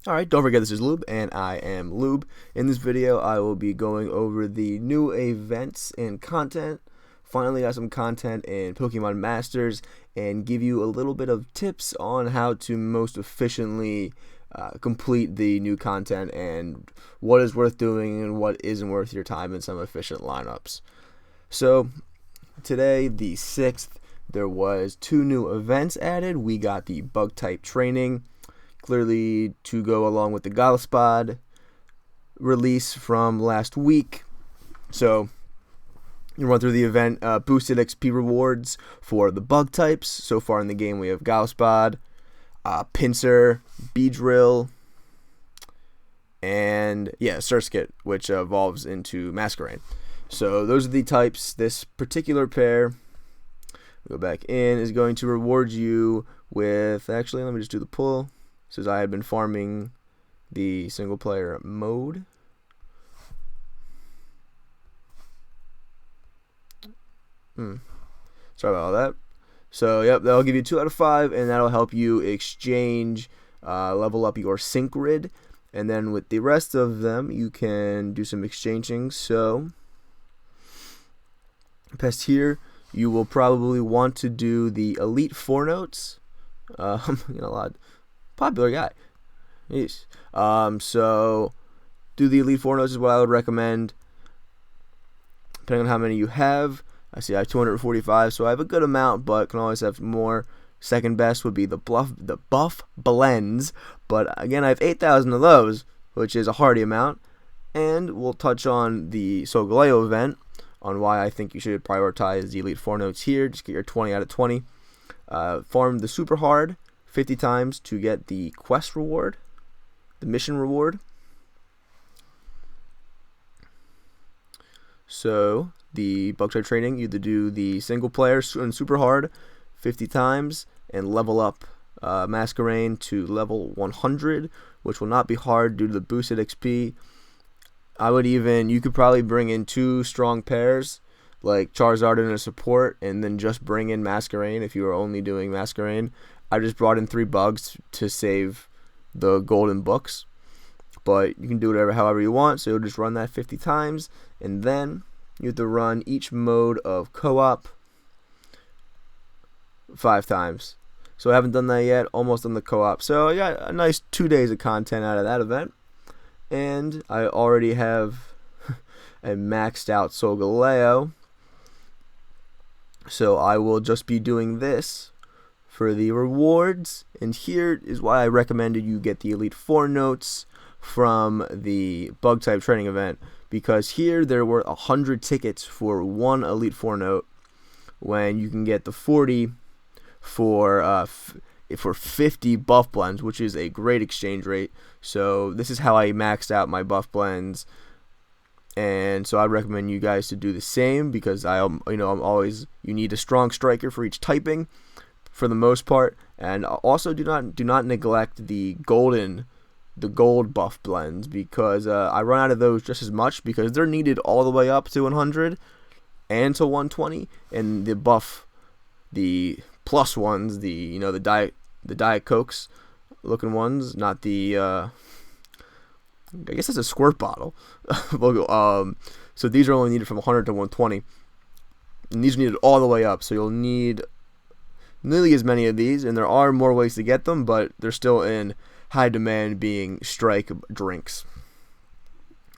Alright, don't forget this is Lube, and I am Lube. In this video, I will be going over the new events and content. Finally got some content in Pokemon Masters, and give you a little bit of tips on how to most efficiently complete the new content, and what is worth doing and what isn't worth your time in some efficient lineups. So, today, the 6th, there was 2 new events added. We got the bug type training, clearly to go along with the Gallespod release from last week. So you run through the event, boosted XP rewards for the bug types. So far in the game we have Gallespod, Pinsir, Beedrill, and Surskit, which evolves into Masquerain. So those are the types. This particular pair, go back in, is going to reward you with, actually let me just do the pull. Says I had been farming the single player mode. Sorry about all that. So yep, that'll give you 2 out of 5, and that'll help you exchange, level up your sync grid, and then with the rest of them you can do some exchanging. So past here, you will probably want to do the Elite 4 notes. A lot. Popular guy. Yes. So do the Elite 4 notes is what I would recommend, depending on how many you have. I see I have 245, so I have a good amount, but can always have more. Second best would be the buff blends, but again I have 8,000 of those, which is a hardy amount. And we'll touch on the Solgaleo event, on why I think you should prioritize the Elite 4 notes here. Just get your 20 out of 20. Farm the super hard 50 times to get the quest reward, the mission reward. So the bug type training, you either do the single player and super hard 50 times and level up Masquerain to level 100, which will not be hard due to the boosted XP. You could probably bring in 2 strong pairs, like Charizard and a support, and then just bring in Masquerain if you are only doing Masquerain. I just brought in 3 bugs to save the golden books, but you can do whatever however you want. So you'll just run that 50 times, and then you have to run each mode of co-op 5 times. So I haven't done that yet, almost on the co-op. So I got a nice 2 days of content out of that event, and I already have a maxed out Solgaleo, so I will just be doing this for the rewards. And here is why I recommended you get the Elite 4 notes from the bug type training event, because here there were 100 tickets for 1 Elite 4 note, when you can get the 40 for 50 buff blends, which is a great exchange rate. So this is how I maxed out my buff blends, and so I'd recommend you guys to do the same, because you need a strong striker for each typing for the most part. And also do not neglect the gold buff blends, because I run out of those just as much, because they're needed all the way up to 100 and to 120, and the plus ones, the Diet Cokes looking ones, not the I guess that's a squirt bottle logo. So these are only needed from 100 to 120, and these are needed all the way up, so you'll need nearly as many of these, and there are more ways to get them, but they're still in high demand, being strike drinks.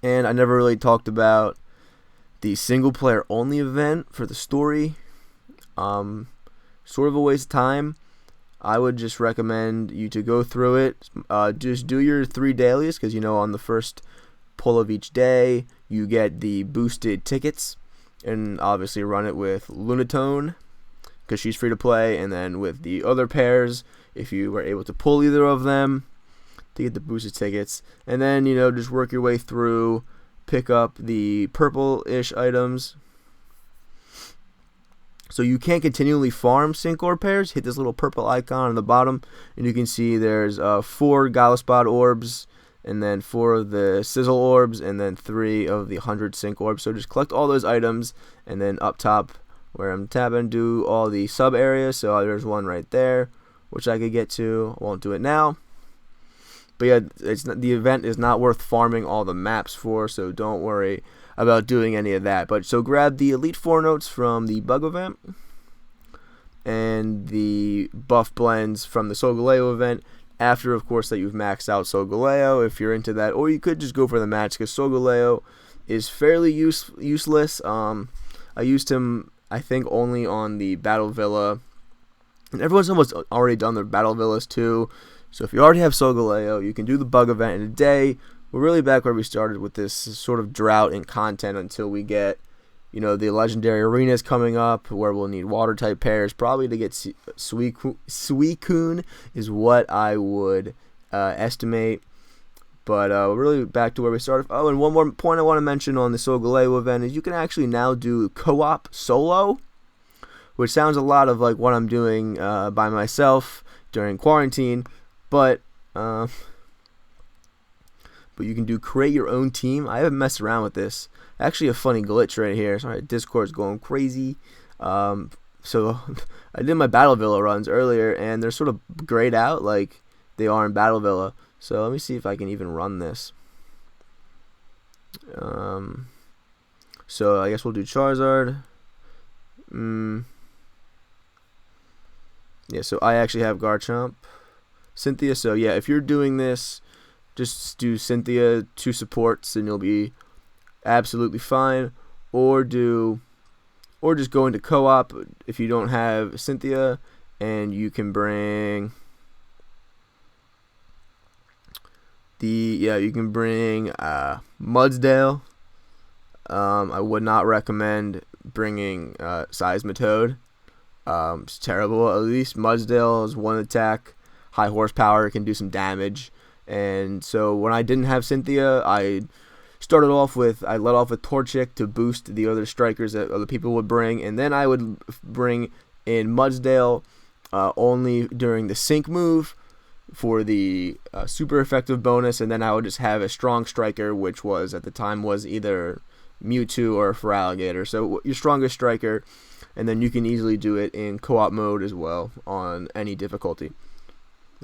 And I never really talked about the single player only event for the story. Sort of a waste of time. I would just recommend you to go through it. Just do your 3 dailies, because on the first pull of each day you get the boosted tickets, and obviously run it with Lunatone, because she's free to play, and then with the other pairs, if you were able to pull either of them, to get the boosted tickets. And then just work your way through, pick up the purple-ish items. So you can't continually farm sync orb pairs. Hit this little purple icon on the bottom, and you can see there's 4 Gallespod orbs, and then 4 of the Sizzle orbs, and then 3 of the 100 sync orbs. So just collect all those items, and then up top where I'm tabbing, do all the sub areas. So there's one right there, which I could get to. I won't do it now. But yeah, the event is not worth farming all the maps for, so don't worry about doing any of that. But so grab the Elite 4 notes from the bug event and the buff blends from the Solgaleo event, after, of course, that you've maxed out Solgaleo, if you're into that. Or you could just go for the match, because Solgaleo is fairly useless. I used him, I think, only on the Battle Villa. And everyone's almost already done their Battle Villas too. So if you already have Solgaleo, you can do the bug event in a day. We're really back where we started with this sort of drought in content until we get, you know, the legendary arenas coming up, where we'll need water type pairs. Probably to get Suicune is what I would estimate. But really back to where we started. Oh, and one more point I want to mention on the Solgaleo event is you can actually now do co-op solo, which sounds a lot of like what I'm doing by myself during quarantine. But you can do create your own team. I haven't messed around with this. Actually, a funny glitch right here. Sorry, Discord's going crazy. So I did my Battle Villa runs earlier, and they're sort of grayed out like they are in Battle Villa. So let me see if I can even run this. So I guess we'll do Charizard. Yeah, so I actually have Garchomp. Cynthia, so yeah, if you're doing this, just do Cynthia 2 supports and you'll be absolutely fine. Or just go into co-op if you don't have Cynthia, and you can bring you can bring Mudsdale. I would not recommend bringing Seismitoad. It's terrible. At least Mudsdale is 1 attack, high horsepower, can do some damage. And so when I didn't have Cynthia, I let off with Torchic to boost the other strikers that other people would bring, and then I would bring in Mudsdale only during the sync move for the super effective bonus, and then I would just have a strong striker, which was at the time was either Mewtwo or Feraligatr. So your strongest striker, and then you can easily do it in co-op mode as well on any difficulty.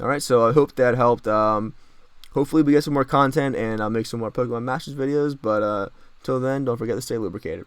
Alright, so I hope that helped. Hopefully we get some more content, and I'll make some more Pokemon Masters videos, but until then, don't forget to stay lubricated.